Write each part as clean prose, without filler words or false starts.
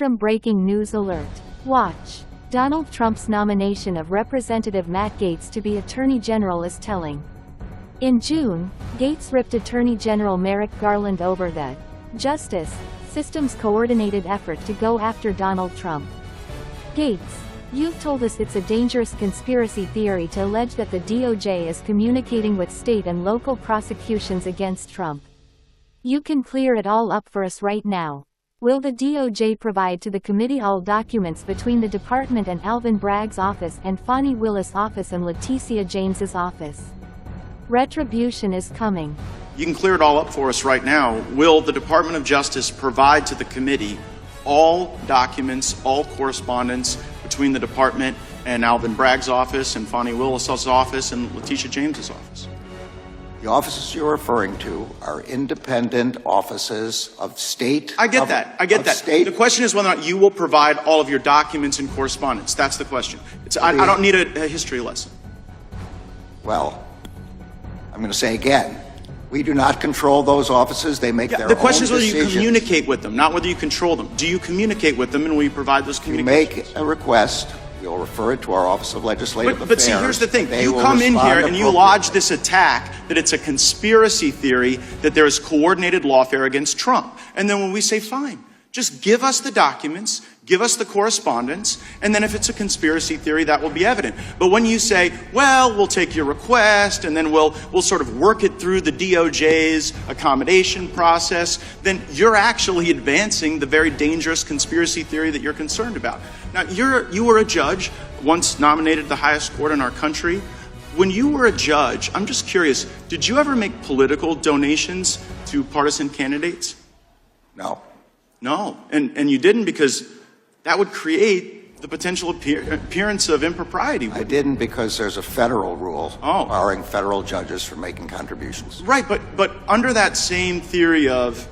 Spectrum breaking news alert. Watch. Donald Trump's nomination of Representative Matt Gaetz to be Attorney General is telling. In June, Gaetz ripped Attorney General Merrick Garland over the Justice System's coordinated effort to go after Donald Trump. Gaetz, you've told us it's a dangerous conspiracy theory to allege that the DOJ is communicating with state and local prosecutions against Trump. You can clear it all up for us right now. Will the DOJ provide to the committee all documents between the department and Alvin Bragg's office and Fani Willis' office and Leticia James's office? Retribution is coming. You can clear it all up for us right now. Will the Department of Justice provide to the committee all documents, all correspondence between the department and Alvin Bragg's office and Fani Willis' office and Leticia James's office? The offices you're referring to are independent offices of state. I get that. The question is whether or not you will provide all of your documents and correspondence. That's the question. I don't need a history lesson. Well, I'm going to say again, we do not control those offices. They make their own decisions. The question is whether you communicate with them, not whether you control them. Do you communicate with them, and will you provide those communications? You make a request. We'll refer it to our Office of Legislative Affairs. But see, here's the thing. You come in here and you lodge this attack that it's a conspiracy theory, that there is coordinated lawfare against Trump. And then when we say, fine, just give us the documents, give us the correspondence, and then if it's a conspiracy theory, that will be evident. But when you say, well, we'll take your request, and then we'll sort of work it through the DOJ's accommodation process, then you're actually advancing the very dangerous conspiracy theory that you're concerned about. Now, you were a judge, once nominated the highest court in our country. When you were a judge, I'm just curious, did you ever make political donations to partisan candidates? No. No, and you didn't because that would create the potential appearance of impropriety. I didn't because there's a federal rule barring federal judges from making contributions. Right, but under that same theory of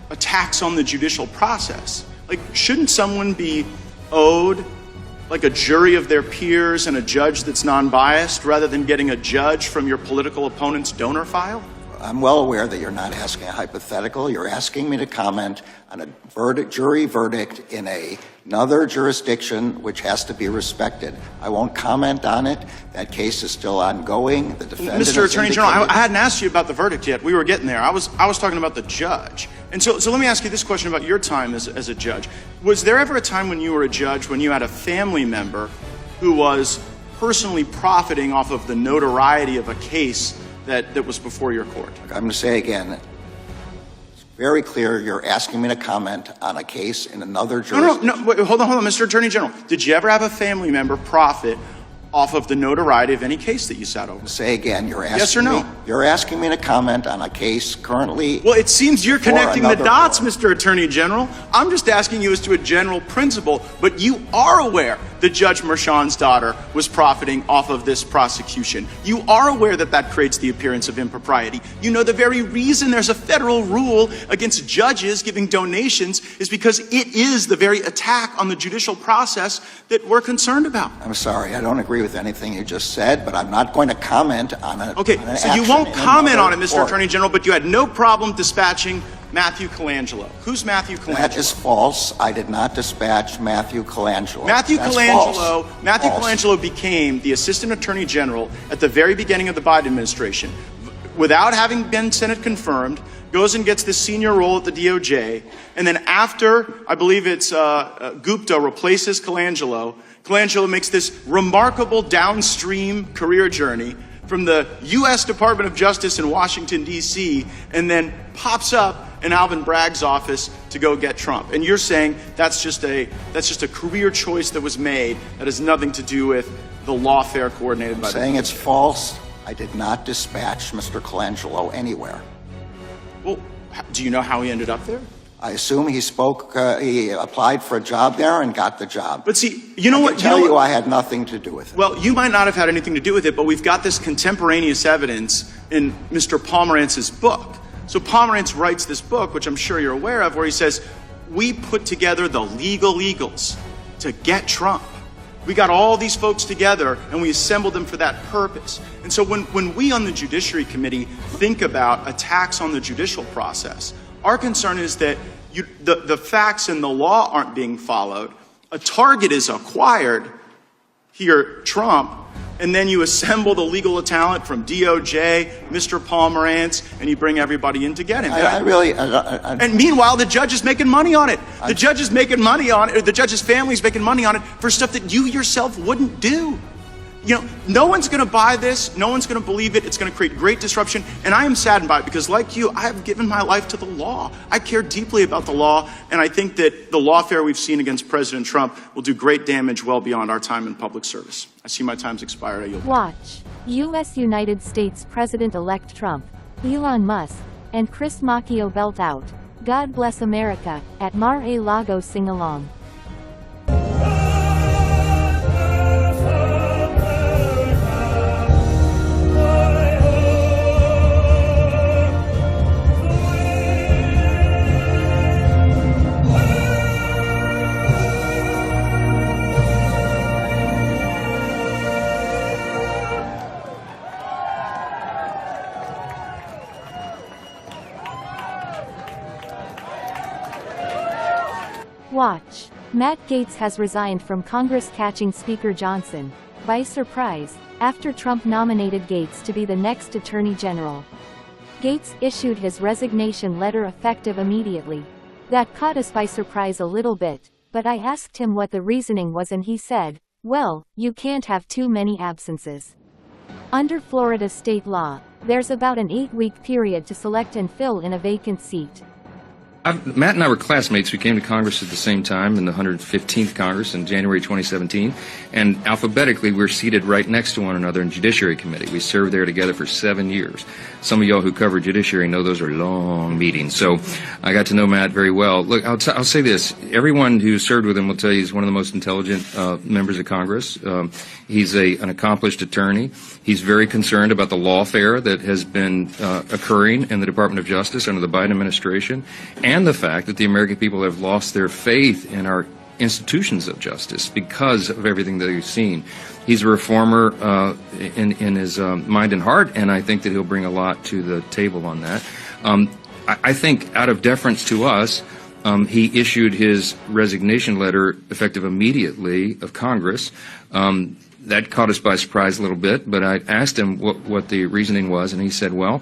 attacks on the judicial process, like, shouldn't someone be owed like a jury of their peers and a judge that's non-biased rather than getting a judge from your political opponent's donor file? I'm well aware that you're not asking a hypothetical. You're asking me to comment on a jury verdict in another jurisdiction which has to be respected. I won't comment on it. That case is still ongoing. The defendant Mr. Attorney General, I hadn't asked you about the verdict yet. We were getting there. I was talking about the judge. And so let me ask you this question about your time as a judge. Was there ever a time when you were a judge when you had a family member who was personally profiting off of the notoriety of a case that was before your court? I'm going to say again, it's very clear you're asking me to comment on a case in another jurisdiction. No, wait, hold on, Mr. Attorney General. Did you ever have a family member profit off of the notoriety of any case that you sat over? Say again, you're asking yes or no? You're asking me to comment on a case currently. Well, it seems you're connecting the dots, Mr. Attorney General. I'm just asking you as to a general principle, but you are aware that Judge Merchan's daughter was profiting off of this prosecution. You are aware that that creates the appearance of impropriety. You know the very reason there's a federal rule against judges giving donations is because it is the very attack on the judicial process that we're concerned about. I'm sorry, I don't agree with anything you just said, but I'm not going to comment on it. Okay, so you won't comment on it, Mr. Attorney General, but you had no problem dispatching Matthew Colangelo. Who's Matthew Colangelo? That is false. I did not dispatch Matthew Colangelo. Matthew Colangelo became the Assistant Attorney General at the very beginning of the Biden administration. Without having been Senate confirmed, goes and gets this senior role at the DOJ, and then after, I believe it's Gupta replaces Colangelo, Colangelo makes this remarkable downstream career journey from the U.S. Department of Justice in Washington, D.C., and then pops up in Alvin Bragg's office to go get Trump. And you're saying that's just a career choice that was made that has nothing to do with the lawfare coordinated by the saying it's false. I did not dispatch Mr. Colangelo anywhere. Well, do you know how he ended up there? I assume he applied for a job there and got the job. But see, you know what? I can tell you I had nothing to do with it. Well, you might not have had anything to do with it, but we've got this contemporaneous evidence in Mr. Pomerantz's book. So Pomerantz writes this book, which I'm sure you're aware of, where he says, we put together the legal eagles to get Trump. We got all these folks together and we assembled them for that purpose. And so when we on the Judiciary Committee think about attacks on the judicial process, our concern is that the facts and the law aren't being followed. A target is acquired here, Trump, and then you assemble the legal talent from DOJ, Mr. Pomerantz, and you bring everybody in to get him. And meanwhile, the judge is making money on it. The judge is making money on it, or the judge's family is making money on it for stuff that you yourself wouldn't do. You know, no one's going to buy this. No one's going to believe it. It's going to create great disruption. And I am saddened by it because, like you, I have given my life to the law. I care deeply about the law. And I think that the lawfare we've seen against President Trump will do great damage well beyond our time in public service. I see my time's expired. I yield. Watch. U.S. United States President-elect Trump, Elon Musk, and Chris Macchio belt out "God Bless America" at Mar-a-Lago sing-along. Watch. Matt Gaetz has resigned from Congress, catching Speaker Johnson by surprise after Trump nominated Gaetz to be the next Attorney General. Gaetz issued his resignation letter effective immediately. That caught us by surprise a little bit, but I asked him what the reasoning was and he said, "Well, you can't have too many absences. Under Florida state law, there's about an 8-week period to select and fill in a vacant seat." Matt and I were classmates. We came to Congress at the same time in the 115th Congress in January 2017, and alphabetically we're seated right next to one another in Judiciary Committee. We served there together for 7 years. Some of y'all who cover Judiciary know those are long meetings, so I got to know Matt very well. Look, I'll say this. Everyone who served with him will tell you he's one of the most intelligent members of Congress. He's an accomplished attorney. He's very concerned about the lawfare that has been occurring in the Department of Justice under the Biden administration, and the fact that the American people have lost their faith in our institutions of justice because of everything that we've seen. He's a reformer in his mind and heart, and I think that he'll bring a lot to the table on that. I think out of deference to us, he issued his resignation letter effective immediately of Congress. That caught us by surprise a little bit, but I asked him what the reasoning was, and he said, well,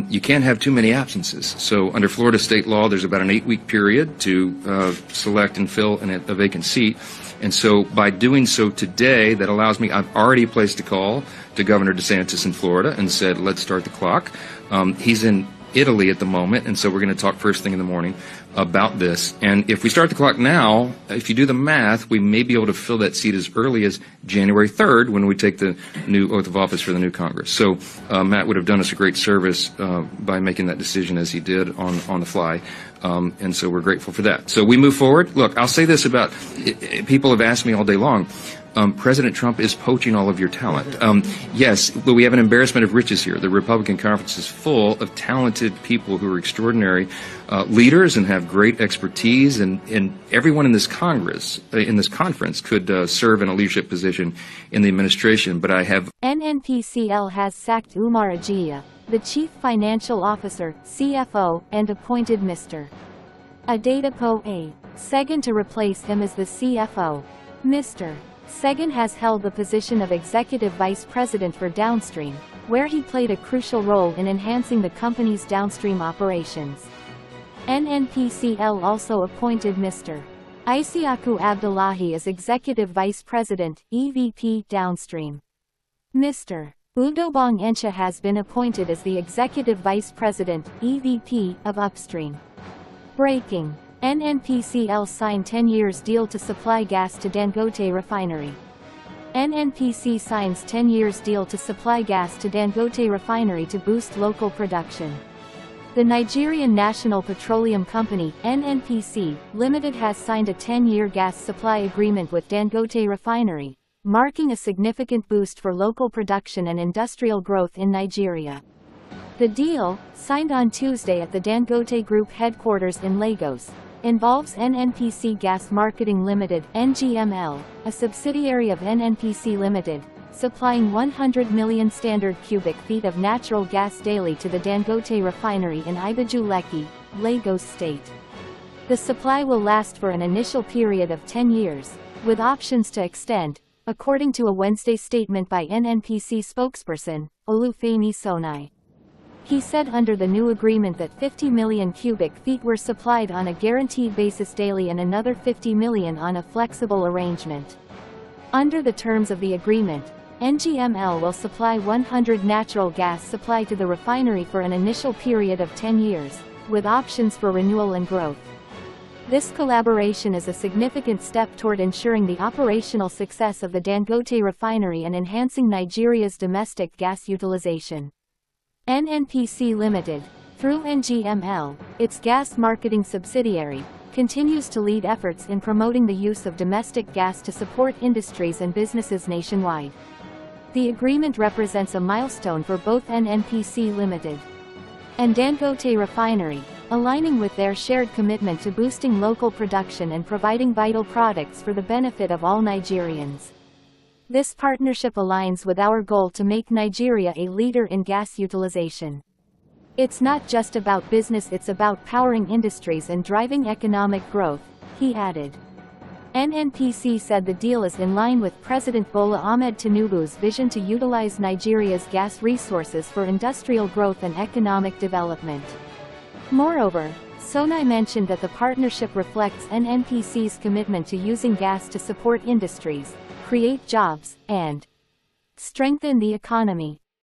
you can't have too many absences. So under Florida state law, there's about an 8-week period to select and fill a vacant seat. And so by doing so today, that allows me, I've already placed a call to Governor DeSantis in Florida and said, let's start the clock. He's in Italy at the moment, and so we're going to talk first thing in the morning about this. And if we start the clock now, if you do the math, we may be able to fill that seat as early as January 3rd when we take the new oath of office for the new Congress. So Matt would have done us a great service by making that decision as he did on the fly. And so we're grateful for that. So we move forward. Look, I'll say this about people have asked me all day long. President Trump is poaching all of your talent. Yes, but we have an embarrassment of riches here. The Republican conference is full of talented people who are extraordinary leaders and have great expertise, and everyone in this Congress, in this conference, could serve in a leadership position in the administration. But I have NNPCL has sacked Umar Agia, the Chief Financial Officer, CFO, and appointed Mr. Adedapo A. Segun to replace him as the CFO. Mr. Segun has held the position of Executive Vice President for Downstream, where he played a crucial role in enhancing the company's downstream operations. NNPCL also appointed Mr. Isiaku Abdullahi as Executive Vice President, EVP Downstream. Mr. Udobong Encha has been appointed as the Executive Vice President, EVP, of Upstream. Breaking. NNPCL signed 10 years deal to supply gas to Dangote Refinery. NNPC signs 10 years deal to supply gas to Dangote Refinery to boost local production. The Nigerian National Petroleum Company, NNPC, Limited has signed a 10-year gas supply agreement with Dangote Refinery, marking a significant boost for local production and industrial growth in Nigeria. The deal, signed on Tuesday at the Dangote Group headquarters in Lagos, involves NNPC Gas Marketing Limited, NGML, a subsidiary of NNPC Limited, supplying 100 million standard cubic feet of natural gas daily to the Dangote Refinery in Ibeju-Lekki, Lagos State. The supply will last for an initial period of 10 years, with options to extend, according to a Wednesday statement by NNPC spokesperson, Olufemi Sonai. He said under the new agreement that 50 million cubic feet were supplied on a guaranteed basis daily and another 50 million on a flexible arrangement. Under the terms of the agreement, NGML will supply 100 natural gas supply to the refinery for an initial period of 10 years, with options for renewal and growth. This collaboration is a significant step toward ensuring the operational success of the Dangote refinery and enhancing Nigeria's domestic gas utilization. NNPC Limited, through NGML, its gas marketing subsidiary, continues to lead efforts in promoting the use of domestic gas to support industries and businesses nationwide. The agreement represents a milestone for both NNPC Limited and Dangote Refinery, aligning with their shared commitment to boosting local production and providing vital products for the benefit of all Nigerians. This partnership aligns with our goal to make Nigeria a leader in gas utilization. It's not just about business, it's about powering industries and driving economic growth, he added. NNPC said the deal is in line with President Bola Ahmed Tinubu's vision to utilize Nigeria's gas resources for industrial growth and economic development. Moreover, Sonai mentioned that the partnership reflects NNPC's commitment to using gas to support industries, create jobs, and strengthen the economy.